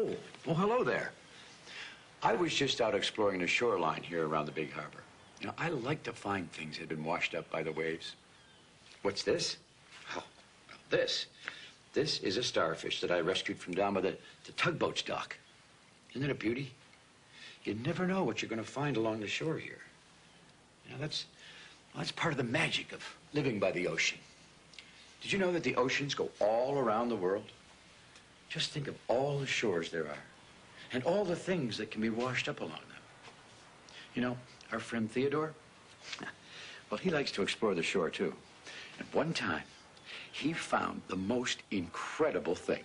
Oh, well, hello there. I was just out exploring the shoreline here around the big harbor. You know, I like to find things that have been washed up by the waves. What's this? Oh, well, this is a starfish that I rescued from down by the tugboat's dock. Isn't it a beauty? You never know what you're going to find along the shore here. You know, that's part of the magic of living by the ocean. Did you know that the oceans go all around the world? Just think of all the shores there are and all the things that can be washed up along them. You know, our friend Theodore, well, he likes to explore the shore too. And one time, he found the most incredible thing.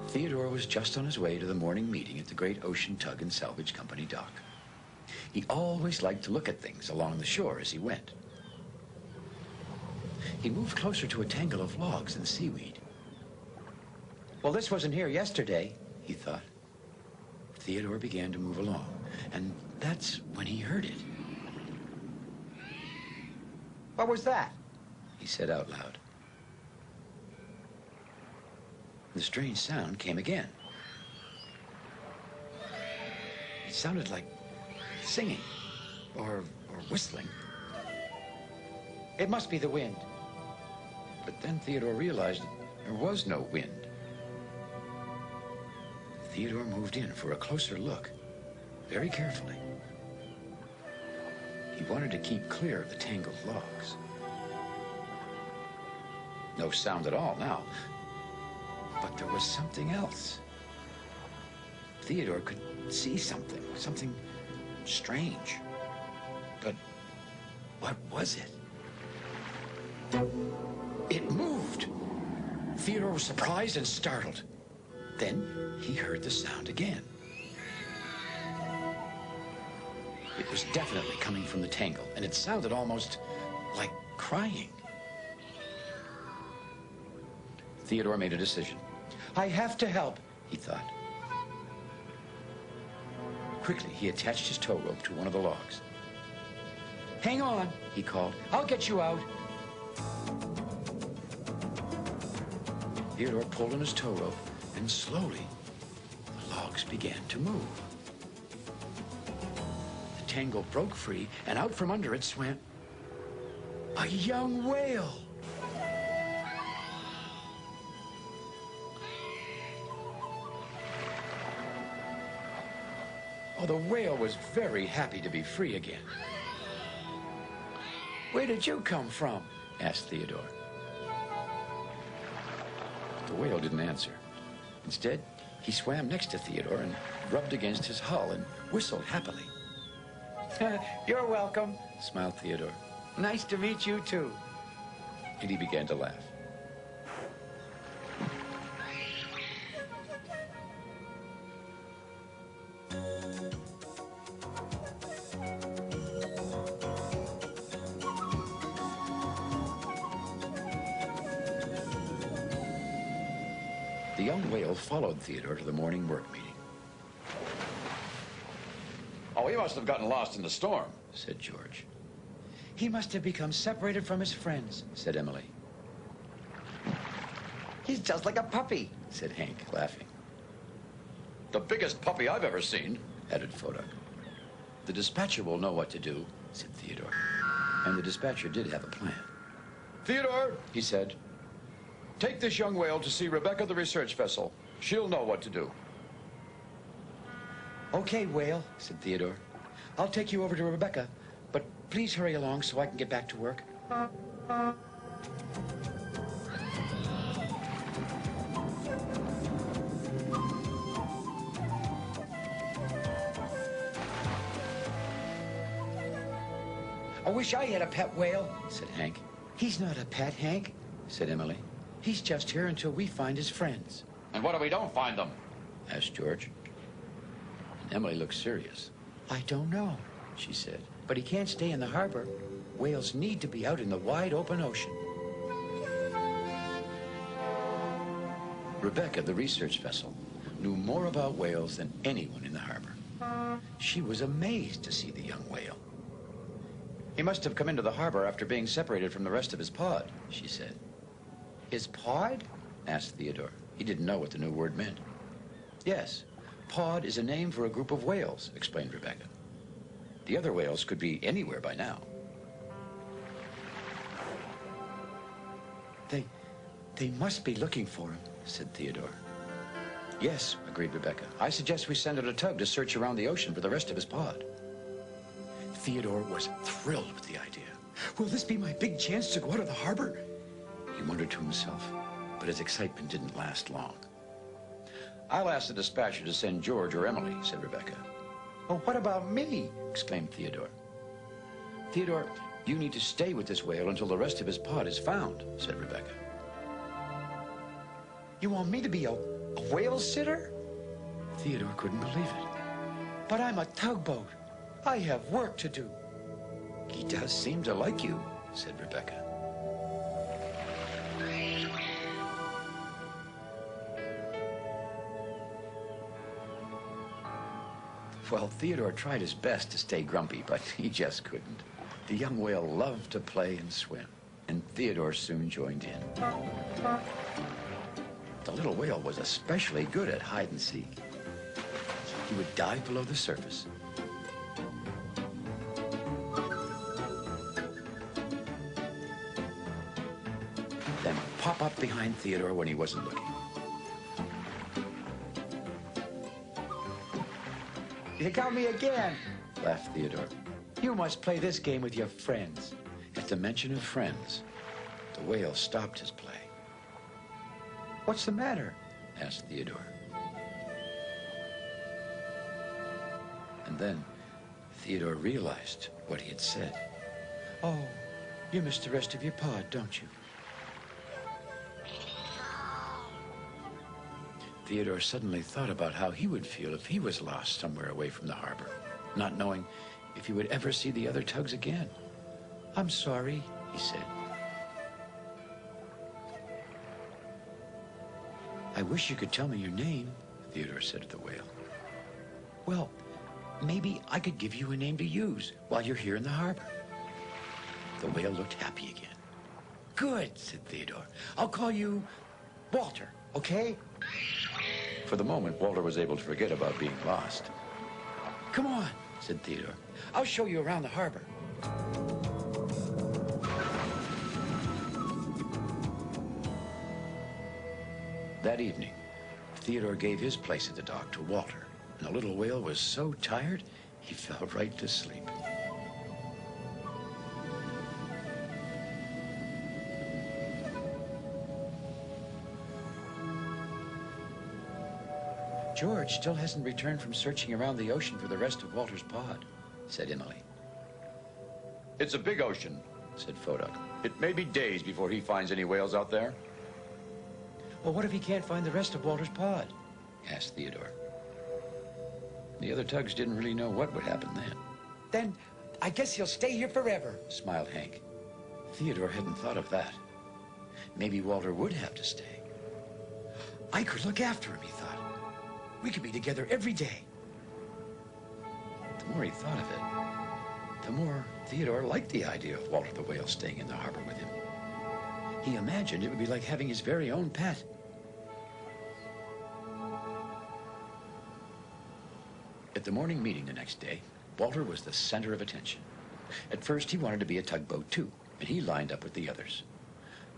Theodore was just on his way to the morning meeting at the great Ocean Tug and Salvage Company dock. He always liked to look at things along the shore as he went. He moved closer to a tangle of logs and seaweed. Well, this wasn't here yesterday, he thought. Theodore began to move along, and that's when he heard it. What was that? He said out loud. The strange sound came again. It sounded like singing or whistling. It must be the wind. But then Theodore realized there was no wind. Theodore moved in for a closer look, very carefully. He wanted to keep clear of the tangled logs. No sound at all now. But there was something else. Theodore could see something strange. But what was it? It moved. Theodore was surprised and startled. Then he heard the sound again. It was definitely coming from the tangle, and it sounded almost like crying. Theodore made a decision. I have to help, he thought. Quickly, he attached his tow rope to one of the logs. Hang on, he called. I'll get you out. Theodore pulled on his tow rope, and slowly, the logs began to move. The tangle broke free, and out from under it swam a young whale. Oh, the whale was very happy to be free again. Where did you come from? Asked Theodore. The whale didn't answer. Instead, he swam next to Theodore and rubbed against his hull and whistled happily. You're welcome, smiled Theodore. Nice to meet you, too. And he began to laugh. The young whale followed Theodore to the morning work meeting. Oh, he must have gotten lost in the storm, said George. He must have become separated from his friends, said Emily. He's just like a puppy, said Hank, laughing. The biggest puppy I've ever seen, added Fodak. The dispatcher will know what to do, said Theodore. And the dispatcher did have a plan. Theodore, he said, take this young whale to see Rebecca, the research vessel. She'll know what to do. Okay, Whale, said Theodore. I'll take you over to Rebecca, but please hurry along so I can get back to work. I wish I had a pet whale, said Hank. He's not a pet, Hank, said Emily. He's just here until we find his friends. And what if we don't find them? Asked George. And Emily looked serious. I don't know, she said. But he can't stay in the harbor. Whales need to be out in the wide open ocean. Rebecca, the research vessel, knew more about whales than anyone in the harbor. She was amazed to see the young whale. He must have come into the harbor after being separated from the rest of his pod, she said. His pod? Asked Theodore. He didn't know what the new word meant. Yes, pod is a name for a group of whales, explained Rebecca. The other whales could be anywhere by now. They must be looking for him, said Theodore. Yes, agreed Rebecca. I suggest we send out a tug to search around the ocean for the rest of his pod. Theodore was thrilled with the idea. Will this be my big chance to go out of the harbor? He wondered to himself, but his excitement didn't last long. I'll ask the dispatcher to send George or Emily, said Rebecca. Oh, what about me? Exclaimed Theodore. Theodore, you need to stay with this whale until the rest of his pod is found, said Rebecca. You want me to be a whale sitter? Theodore couldn't believe it. But I'm a tugboat. I have work to do. He does seem to like you, said Rebecca. Well, Theodore tried his best to stay grumpy, but he just couldn't. The young whale loved to play and swim, and Theodore soon joined in. The little whale was especially good at hide and seek. He would dive below the surface, then pop up behind Theodore when he wasn't looking. You got me again, laughed Theodore. You must play this game with your friends. At the mention of friends, the whale stopped his play. What's the matter? Asked Theodore. And then Theodore realized what he had said. Oh, you missed the rest of your pod, don't you? Theodore suddenly thought about how he would feel if he was lost somewhere away from the harbor, not knowing if he would ever see the other tugs again. I'm sorry, he said. I wish you could tell me your name, Theodore said to the whale. Well, maybe I could give you a name to use while you're here in the harbor. The whale looked happy again. Good, said Theodore. I'll call you Walter, okay? For the moment, Walter was able to forget about being lost. Come on, said Theodore. I'll show you around the harbor. That evening, Theodore gave his place at the dock to Walter, and the little whale was so tired, he fell right to sleep. George still hasn't returned from searching around the ocean for the rest of Walter's pod, said Emily. It's a big ocean, said Foduck. It may be days before he finds any whales out there. Well, what if he can't find the rest of Walter's pod? Asked Theodore. The other tugs didn't really know what would happen then. Then I guess he'll stay here forever, smiled Hank. Theodore hadn't thought of that. Maybe Walter would have to stay. I could look after him, he thought. We could be together every day. The more he thought of it, the more Theodore liked the idea of Walter the whale staying in the harbor with him. He imagined it would be like having his very own pet. At the morning meeting the next day, Walter was the center of attention. At first, he wanted to be a tugboat too, and he lined up with the others.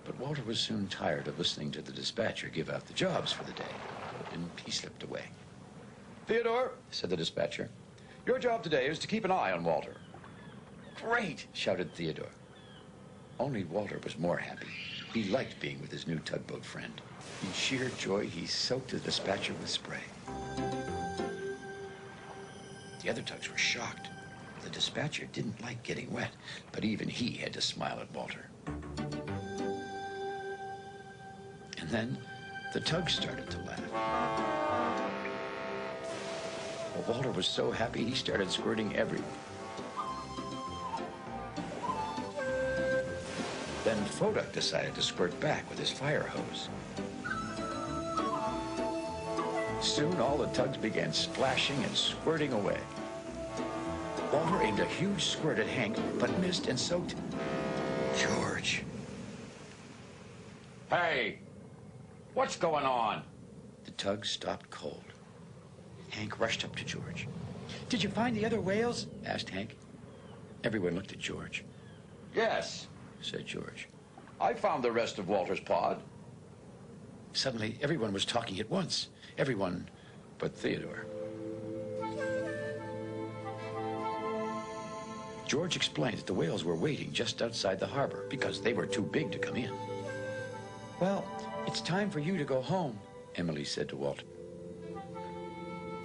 But Walter was soon tired of listening to the dispatcher give out the jobs for the day, and he slipped away. Theodore, said the dispatcher. Your job today is to keep an eye on Walter. Great, shouted Theodore. Only Walter was more happy. He liked being with his new tugboat friend. In sheer joy, he soaked the dispatcher with spray. The other tugs were shocked. The dispatcher didn't like getting wet, but even he had to smile at Walter. And then the tugs started to laugh. Well, Walter was so happy he started squirting everywhere. Then Foduck decided to squirt back with his fire hose. Soon all the tugs began splashing and squirting away. Walter aimed a huge squirt at Hank, but missed and soaked George. Hey, What's going on? The tug stopped cold. Hank rushed up to George. "Did you find the other whales?" asked Hank. Everyone looked at George. Yes, Said George. I found the rest of Walter's pod. Suddenly, everyone was talking at once. Everyone but Theodore. George explained that the whales were waiting just outside the harbor because they were too big to come in. "Well, it's time for you to go home," Emily said to Walter.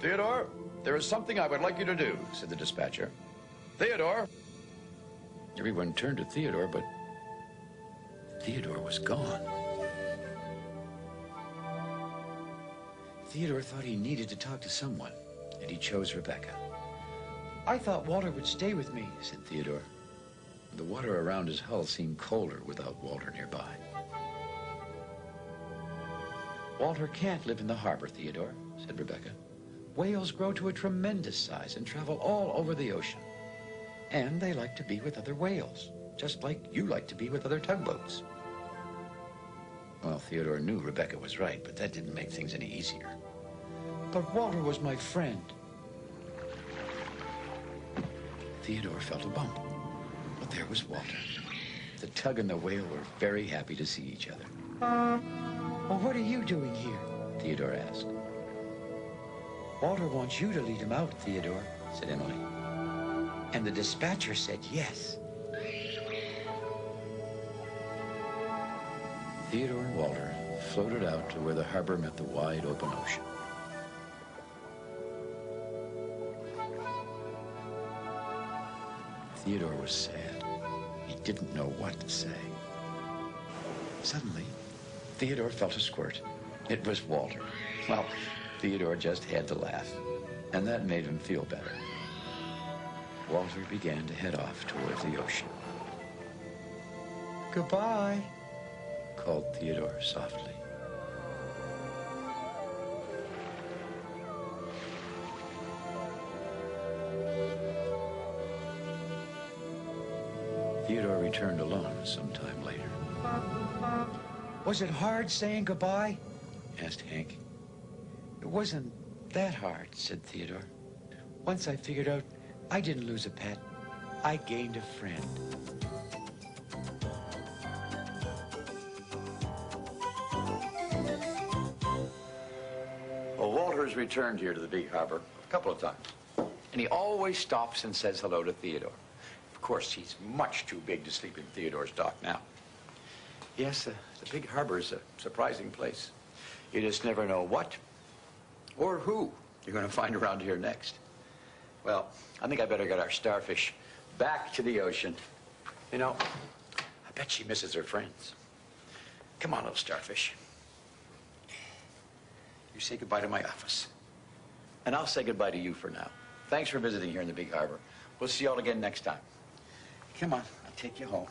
Theodore, there is something I would like you to do, said the dispatcher. Theodore! Everyone turned to Theodore, but Theodore was gone. Theodore thought he needed to talk to someone, and he chose Rebecca. "I thought Walter would stay with me," said Theodore. The water around his hull seemed colder without Walter nearby. "Walter can't live in the harbor, Theodore," said Rebecca. "Whales grow to a tremendous size and travel all over the ocean. And they like to be with other whales, just like you like to be with other tugboats." Well, Theodore knew Rebecca was right, but that didn't make things any easier. "But Walter was my friend." Theodore felt a bump, but there was Walter. The tug and the whale were very happy to see each other. "Well, what are you doing here?" Theodore asked. "Walter wants you to lead him out, Theodore," said Emily. "And the dispatcher said yes." Theodore and Walter floated out to where the harbor met the wide open ocean. Theodore was sad. He didn't know what to say. Suddenly, Theodore felt a squirt. It was Walter. Well, Theodore just had to laugh, and that made him feel better. Walter began to head off toward the ocean. "Goodbye," called Theodore softly. Theodore returned alone some time later. "Was it hard saying goodbye?" asked Hank. "It wasn't that hard," said Theodore. "Once I figured out I didn't lose a pet. I gained a friend." Well, Walter's returned here to the big harbor a couple of times. And he always stops and says hello to Theodore. Of course, he's much too big to sleep in Theodore's dock now. Yes, the big harbor is a surprising place. You just never know what or who you're going to find around here next. Well, I think I better get our starfish back to the ocean. You know, I bet she misses her friends. Come on, little starfish. You say goodbye to my office. And I'll say goodbye to you for now. Thanks for visiting here in the big harbor. We'll see you all again next time. Come on, I'll take you home.